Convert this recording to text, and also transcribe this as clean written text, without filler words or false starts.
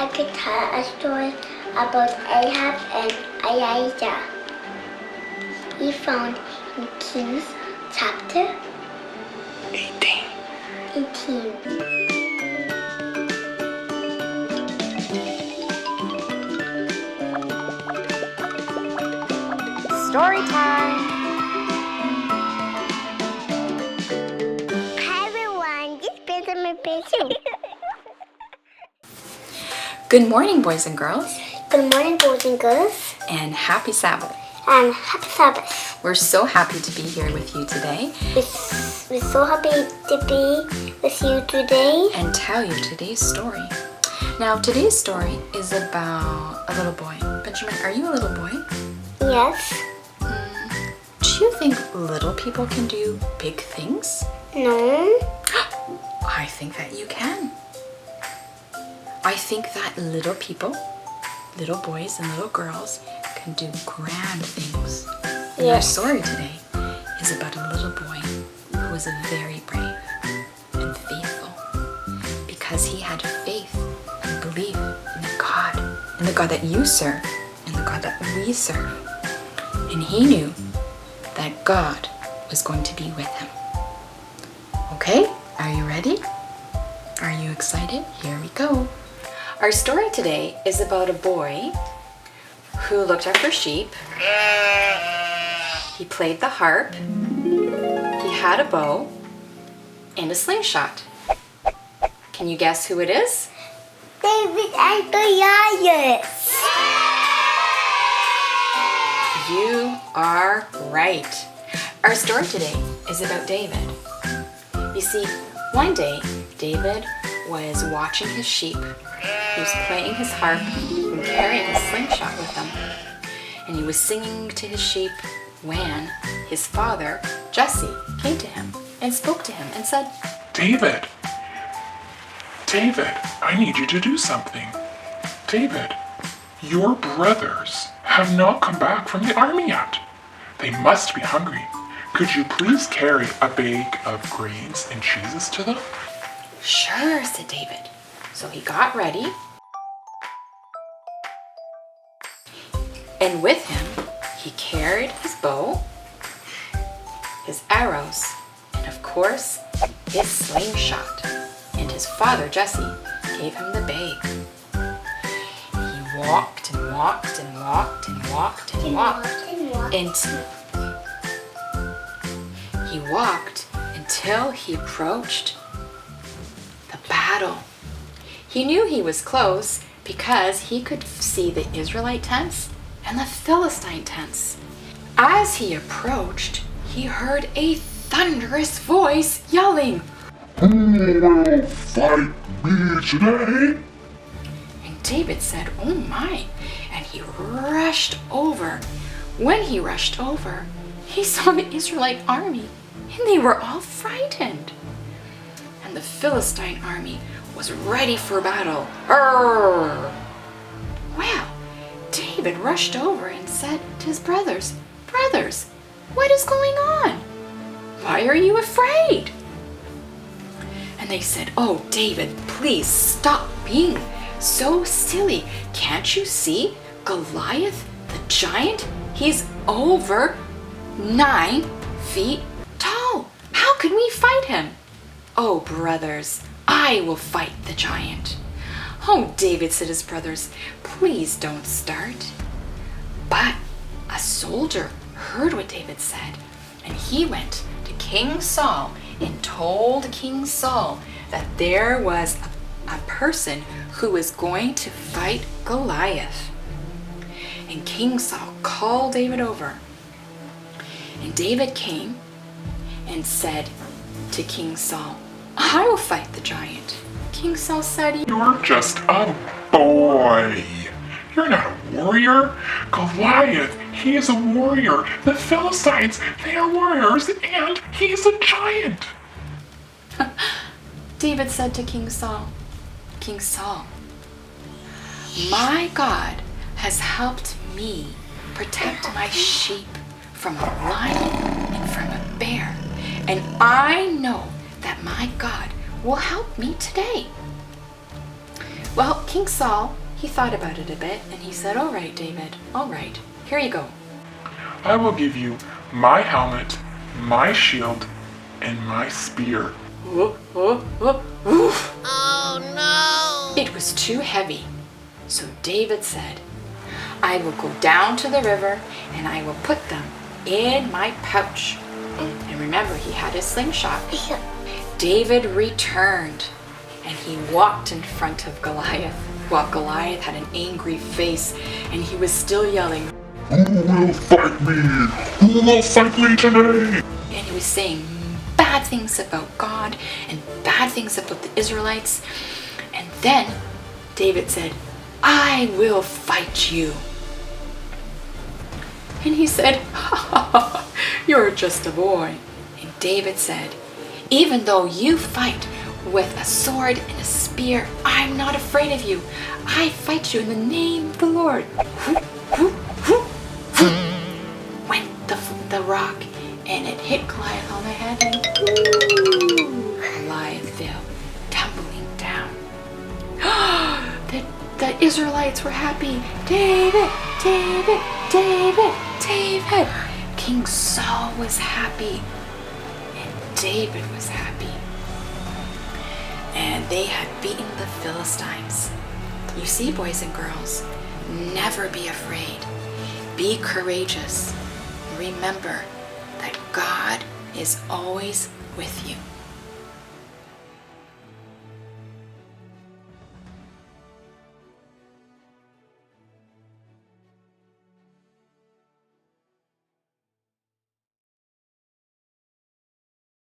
I could tell a story about Ahab and Elijah. We found in Kings chapter 18. Story time! Hi everyone, this is Pedro and Pedro. Good morning, boys and girls, Good morning, boys and girls, and happy Sabbath. and happy Sabbath. We're so happy to be here with you today We're so happy to be with you today. and tell you today's story. Now, today's story is about a little boy. Benjamin, are you a little boy? Yes, Do you think little people can do big things? no, I think that you can. I think that little people, little boys and little girls, can do grand things. And our Yes. story today is about a little boy who was very brave and faithful because he had faith and belief in the God that you serve, and the God that we serve. And he knew that God was going to be with him. Okay, are you ready? Are you excited? Here we go. Our story today is about a boy who looked after sheep. He played the harp. He had a bow and a slingshot. Can you guess who it is? David and Goliath. You are right. Our story today is about David. You see, one day, David was watching his sheep. He was playing his harp and carrying his slingshot with him. And he was singing to his sheep when his father, Jesse, came to him and spoke to him and said, David, I need you to do something. David, your brothers have not come back from the army yet. They must be hungry. Could you please carry a bag of grains and cheeses to them? Sure, said David. So he got ready. And with him, he carried his bow, his arrows, and of course, his slingshot. And his father, Jesse, gave him the bag. He walked and walked and walked and walked and walked. He walked until he approached the battle. He knew he was close because he could see the Israelite tents and the Philistine tents. As he approached, he heard a thunderous voice yelling, Who will fight me today? and David said, "Oh my," and he rushed over. When he rushed over, he saw the Israelite army, and they were all frightened. And the Philistine army was ready for battle. Arrgh! Well, David rushed over and said to his brothers, "Brothers, what is going on? Why are you afraid?" And they said, "Oh, David, please stop being so silly. Can't you see Goliath, the giant? He's over 9 feet tall. How can we fight him?" "Oh, brothers, I will fight the giant." "Oh, David," said his brothers, "please don't start." But a soldier heard what David said, and he went to King Saul and told King Saul that there was a person who was going to fight Goliath. And King Saul called David over. And David came and said to King Saul, "I will fight the giant." King Saul said, You're just a boy. You're not a warrior. Goliath, he is a warrior. The Philistines, they are warriors, and he's a giant. David said to King Saul, "King Saul, my God has helped me protect my sheep from a lion and from a bear. And I know that my God will help me today." Well, King Saul, he thought about it a bit, and he said, all right, David, all right, here you go. I will give you my helmet, my shield, and my spear. Oh no! It was too heavy. So David said, I will go down to the river and I will put them in my pouch. And remember, he had his slingshot. David returned and he walked in front of Goliath, while Goliath had an angry face and he was still yelling, Who will fight me? Who will fight me today? And he was saying bad things about God and bad things about the Israelites. And then David said, I will fight you. And he said, you're just a boy. And David said, even though you fight with a sword and a spear, I'm not afraid of you. I fight you in the name of the Lord. Went the rock and it hit Goliath on the head and Goliath fell tumbling down. The Israelites were happy. David, David, David, David. King Saul was happy and David was happy. And they had beaten the Philistines. You see, boys and girls, never be afraid. Be courageous. Remember that God is always with you.